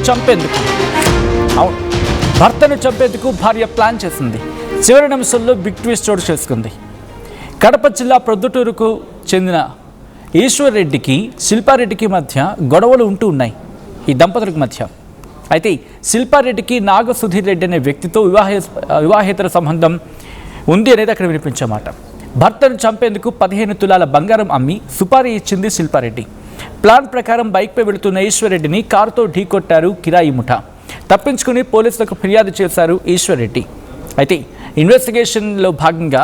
చంపేందుకు భర్తను చంపేందుకు భార్య ప్లాన్ చేసింది. చివరి నిమిషంలో బిగ్ ట్విస్ట్ చోటు చేసుకుంది. కడప జిల్లా ప్రొద్దుటూరుకు చెందిన ఈశ్వర్ రెడ్డికి శిల్పారెడ్డికి మధ్య గొడవలు ఉంటూ ఉన్నాయి ఈ దంపతులకు మధ్య. అయితే శిల్పారెడ్డికి నాగ సుధీర్ రెడ్డి అనే వ్యక్తితో వివాహేతర సంబంధం ఉంది అనేది అక్కడ వినిపించమాట. భర్తను చంపేందుకు 15 తులాల బంగారం అమ్మి సుపారీ ఇచ్చింది శిల్పారెడ్డి. ప్లాన్ ప్రకారం బైక్పై వెళుతున్న ఈశ్వర్ రెడ్డిని కారుతో ఢీకొట్టారు కిరాయి ముఠా. తప్పించుకుని పోలీసులకు ఫిర్యాదు చేశారు ఈశ్వర్ రెడ్డి. అయితే ఇన్వెస్టిగేషన్లో భాగంగా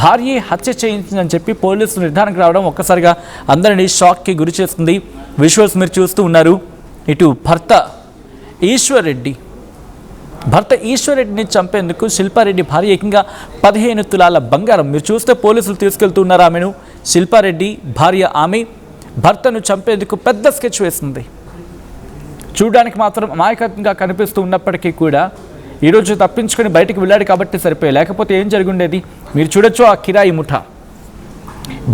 భార్య హత్య చేయించిందని చెప్పి పోలీసులు నిర్ధారణకు రావడం ఒక్కసారిగా అందరినీ షాక్కి గురి చేస్తుంది. విజువల్స్ మీరు చూస్తూ ఉన్నారు. ఇటు భర్త ఈశ్వర్ రెడ్డిని చంపేందుకు శిల్పారెడ్డి భార్య ఏకంగా 15 తులాల బంగారం. మీరు చూస్తే పోలీసులు తీసుకెళ్తున్నారు ఆమెను. శిల్పారెడ్డి భార్య ఆమె భర్తను చంపేందుకు పెద్ద స్కెచ్ వేసింది. చూడడానికి మాత్రం అమాయకంగా కనిపిస్తూ ఉన్నప్పటికీ కూడా ఈరోజు తప్పించుకొని బయటికి వెళ్ళాడు కాబట్టి సరిపోయి, లేకపోతే ఏం జరిగి ఉండేది? మీరు చూడొచ్చు ఆ కిరాయి ముఠా.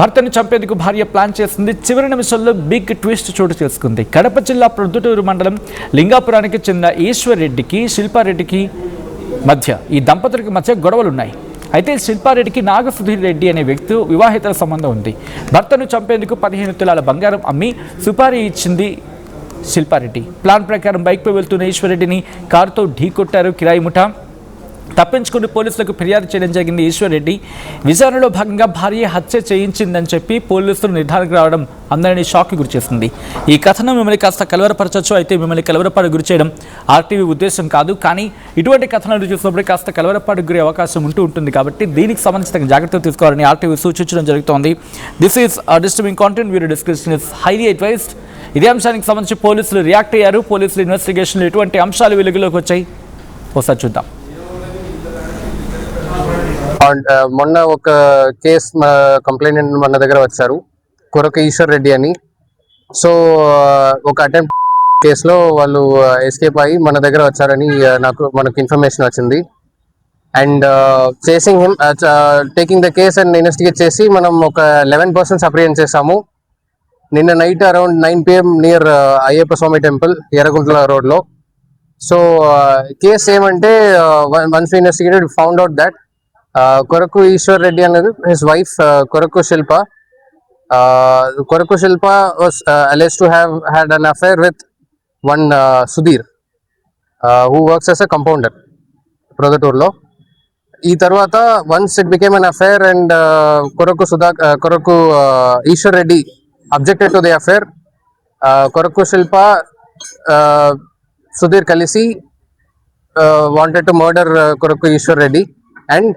భర్తను చంపేందుకు భార్య ప్లాన్ చేసింది. చివరి నిమిషంలో బిగ్ ట్విస్ట్ చోటు చేసుకుంది. కడప జిల్లా ప్రొద్దుటూరు మండలం లింగాపురానికి చెందిన ఈశ్వర్ రెడ్డికి శిల్పారెడ్డికి మధ్య ఈ దంపతులకి మధ్య గొడవలున్నాయి. అయితే శిల్పారెడ్డికి నాగ సుధీర్ రెడ్డి అనే వ్యక్తి వివాహేతర సంబంధం ఉంది. భర్తను చంపేందుకు 15 తులాల బంగారం అమ్మి సుపారీ ఇచ్చింది శిల్పారెడ్డి. ప్లాన్ ప్రకారం బైక్పై వెళ్తున్న ఈశ్వర్ రెడ్డిని కారుతో ఢీకొట్టారు కిరాయి ముఠా. తప్పించుకుని పోలీసులకు ఫిర్యాదు చేయడం జరిగింది ఈశ్వర్ రెడ్డి. విచారణలో భాగంగా భార్య హత్య చేయించిందని చెప్పి పోలీసులు నిర్ధారణకు రావడం అందరినీ షాక్కి గురిచేసింది. ఈ కథనం మిమ్మల్ని కాస్త కలవరపరచవచ్చు. అయితే మిమ్మల్ని కలవరపాటు గురి చేయడం ఆర్టీవీ ఉద్దేశం కాదు. కానీ ఇటువంటి కథనాలు చూసినప్పుడు కాస్త కలవరపాటు గురి అవకాశం ఉంటుంది కాబట్టి దీనికి సంబంధించిన జాగ్రత్తలు తీసుకోవాలని ఆర్టీవీ సూచించడం జరుగుతోంది. This is disturbing content. Video description is highly advised. ఇదే అంశానికి సంబంధించి పోలీసులు రియాక్ట్ అయ్యారు. పోలీసులు ఇన్వెస్టిగేషన్లో ఎటువంటి అంశాలు వెలుగులోకి వచ్చాయి ఒకసారి చూద్దాం. మొన్న ఒక కేసు కంప్లైంట్ మన దగ్గర వచ్చారు, కొరక ఈశ్వర్ రెడ్డి అని. సో ఒక అటెంప్ట్ కేసులో వాళ్ళు ఎస్కేప్ అయ్యి మన దగ్గర వచ్చారని మనకు ఇన్ఫర్మేషన్ వచ్చింది. And chasing him taking the case and investigate చేసి మనం ఒక 11 పర్సన్స్ అప్రిహెండ్ చేసాము. నిన్న night around 9 PM near Ayyappa Swamy temple Erraguntla రోడ్లో. సో కేసు ఏమంటే once investigated found out that కొరకు ఈశ్వర్ రెడ్డి అనేది హిస్ వైఫ్ కొరకు శిల్ప. కొరకు Shilpa was alleged to have had an affair with one Sudhir who works as a compounder ప్రొద్దుటూరులో. ఈ తర్వాత once it became an affair and కొరకు Eshwar Reddy objected to the affair, కొరకు శిల్ప సుధీర్ కలిసి wanted to murder కొరకు Eshwar Reddy and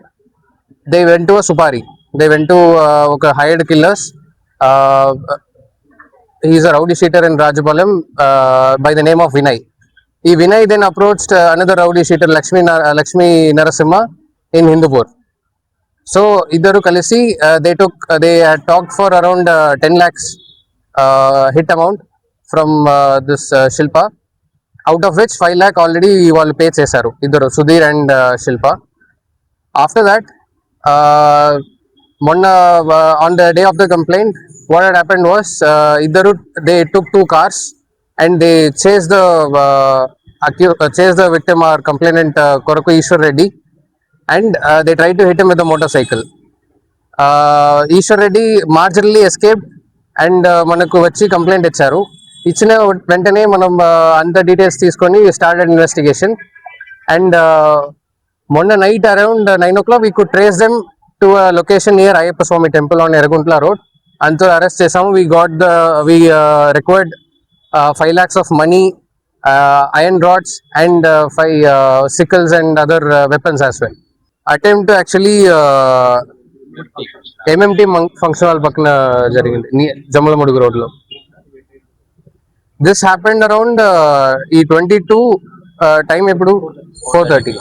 they went to a supari. They went to oka hired killers. He is a rowdy shooter in Rajapalam by the name of Vinay. Vinay then approached another rowdy shooter Lakshmi Narasimha in Hindupur. So iddaru kalisi they had talked for around 10 lakhs hit amount from this Shilpa, out of which 5 lakh already వాళ్ళు pay చేశారు iddaru Sudhir and Shilpa. After that on the day of the complaint, what had happened was they took 2 cars and they chased the victim or complainant Koraku Ishwar Reddy, and they tried to hit him with a motorcycle. Ishwar Reddy marginally escaped and manaku vachi complaint icharu. ఇచ్చిన వెంటనే మనం అంత details తీసుకొని started investigation. And మొన్న night around 9 o'clock we could trace them to a location near Ayyappa Swami temple on Erraguntla road. Anto arrest chesamu. We required 5 lakhs of money, iron rods and 5 sickles and other weapons as well. Attempt actually MMT function hall pakkana jarigindi Jamulamudugu road lo. This happened around 22 time epudu 4:30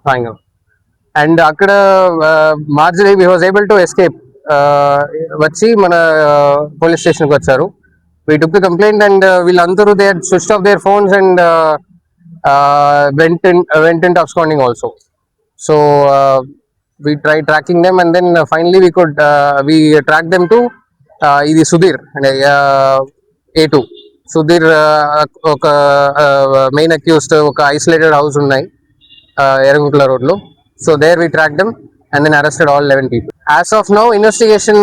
సాయంత్రం. And అక్కడ marginal we was able to escape. వచ్చి మన police స్టేషన్కి వచ్చారు. We took the complaint and వీళ్ళందరూ they had switched off their phones and went into absconding also. So we tried tracking them and then finally we tracked them to ఇది Sudheer A2. Sudheer ఒక main accused ఒక isolated house ఉన్నాయి Erangutla road లో. So there we track them and then arrested all 11 people. As of now investigation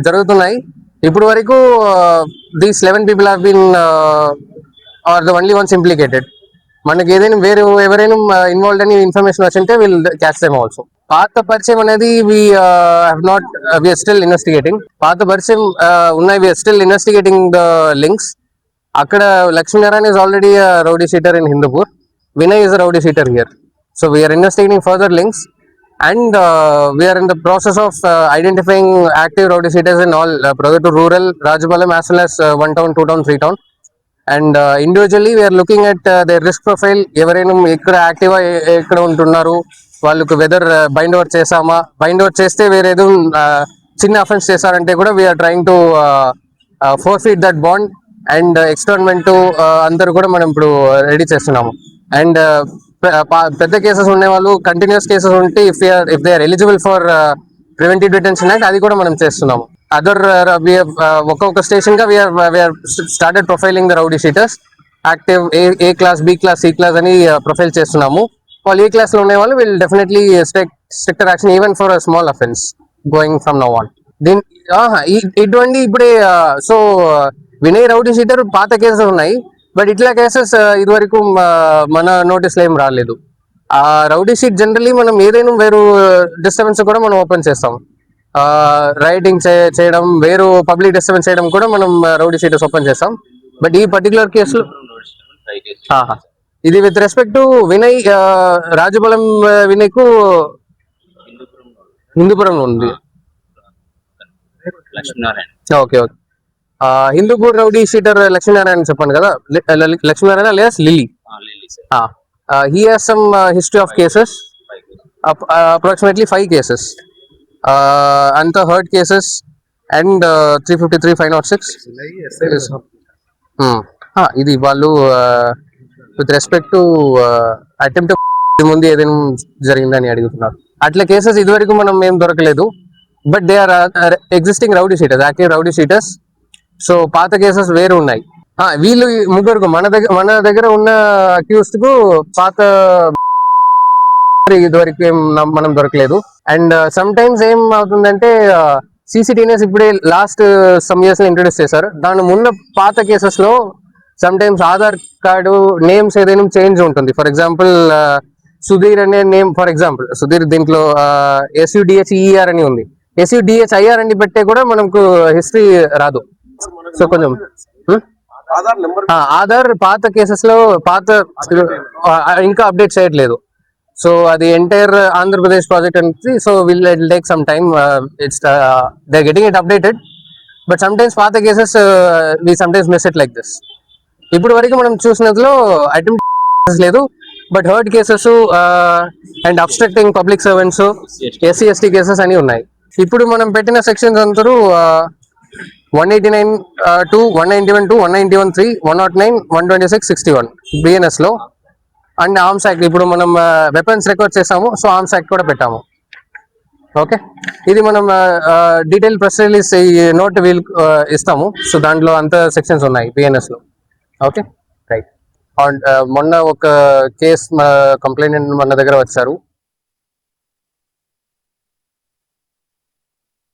జరుగుతున్నాయి. ఇప్పుడు వరకు these 11 people have been are the only ones implicated. మనకి ఏదైనా వేరే ఎవరైనా ఇన్వాల్వ్ అని ఇన్ఫర్మేషన్ వచ్చింటే విల్ క్యాచ్ దెమ్ ఆల్సో. పాత పరిచయం అనేది వి ఆర్ స్టిల్ ఇన్వెస్టిగేటింగ్. పాత పరిచయం ఉన్నాయి, we are still investigating the links. అక్కడ Lakshminarayana is already rowdy sheeter in Hindupur. Vinay is rowdy sheeter here. So we are investigating further links and we are in the process of identifying active rowdy sheeters in all Pragar to rural, Rajapalam as well as 1 town, 2 town, 3 town. And individually we are looking at their risk profile. ఎవరైనా ఇక్కడ active ఎక్కడ ఉంటున్నారు, వాళ్ళకు whether bind over చేసామా, bind over చేస్తే వేరేదో చిన్న offence చేశారంటే కూడా we are trying to forfeit that bond and externment అందరూ కూడా మనం ఇప్పుడు రెడీ చేస్తున్నాము. అండ్ పెద్ద కేసెస్ ఉండే వాళ్ళు కంటిన్యూస్ కేసెస్ ఉంటే if they are eligible for preventive detention act అది కూడా మనం చేస్తున్నాము. అదర్ ఒక్కొక్క స్టేషన్ గా we are started profiling the rowdy sheeters. Active A class, B class, C class అని ప్రొఫైల్ చేస్తున్నాము. వాళ్ళు ఏ క్లాస్ లో ఉండే వాళ్ళు will definitely stricter action even for small offence going from now on. ఇటువంటి ఇప్పుడే సో వినయ్ రౌడీ షీటర్ పాత cases ఉన్నాయి, బట్ ఇట్లా కేసెస్ ఇదివరకు మన నోటీస్లో ఏం రాలేదు. ఆ రౌడీ షీట్ జనరలీ మనం ఏదైనా వేరు డిస్టర్బెన్స్ కూడా మనం ఓపెన్ చేస్తాం. రైటింగ్ చేయడం, వేరు పబ్లిక్ డిస్టర్బెన్స్ చేయడం కూడా మనం రౌడీ షీటర్స్ ఓపెన్ చేస్తాం. బట్ ఈ పర్టికులర్ కేసులో ఇది with respect to Vinay, Rajapalem Vinay కు హిందూపురంలో ఉంది. Okay okay. Hindupur rowdy sheeter Lakshminarayana చెప్పండి కదా, లక్ష్మీనారాయణ లేదా lily. He has some history of cases, approximately 5 cases, అంతా హర్ట్ కేసెస్ అండ్ 353, 506. ఇది వాళ్ళు విత్ రెస్పెక్ట్ టు అటెంప్ట్ ముందు ఏదైనా జరిగిందని అడుగుతున్నారు. అట్లా కేసెస్ ఇదివరకు మనం ఏం దొరకలేదు, but they are existing rowdy sheeters, active rowdy sheeters. So పాత కేసెస్ వేరు ఉన్నాయి. వీళ్ళు ముగ్గురుకు మన దగ్గర ఉన్న అక్యూస్డ్ కు పాత ఇదివరకు ఏం మనం దొరకలేదు. అండ్ సమ్ టైమ్స్ ఏం అవుతుందంటే CCTVs ఇప్పుడే లాస్ట్ సమ్ ఇయర్స్ లో ఇంట్రొడ్యూస్ చేశారు. దాని ముందు పాత కేసెస్ లో some times Aadhaar card names ఏదైనా చేంజ్ ఉంటుంది. ఫర్ ఎగ్జాంపుల్ సుధీర్ అనే నేమ్, ఫర్ ఎగ్జాంపుల్ సుధీర్ దీంట్లో SUDHER అని ఉంది, SUDHIR అని పెట్టే కూడా మనకు హిస్టరీ రాదు. సో కొంచెం ఆధార్ పాత కేసెస్ లో ఇంకా అప్డేట్ చేయట్లేదు. సో అది ఎంటైర్ ఆంధ్రప్రదేశ్ ప్రాజెక్ట్ అనేది. So will take some time, it's they getting it updated. But sometimes పాత cases we sometimes miss it like this. ఇప్పుడు వరకు మనం చూసినట్లో అటెంప్ట్ లేదు, but hurt cases and obstructing public servants, SC/ST cases అని ఉన్నాయి. ఇప్పుడు మనం పెట్టిన సెక్షన్స్ అందరూ 189 2, 191 2, 191 3, 109, 126, 61 BNS లో. అండ్ ఆర్మ్స్ యాక్ట్ ఇప్పుడు మనం వెపన్స్ రికవర్ చేసాము, సో ఆర్మ్స్ యాక్ట్ కూడా పెట్టాము. ఓకే, ఇది మనం detail press release note we'll ఇస్తాము. సో దాంట్లో అంత సెక్షన్స్ ఉన్నాయి BNS లో. Okay right. మొన్న ఒక కేసు కంప్లైంట్ మన దగ్గర వచ్చారు.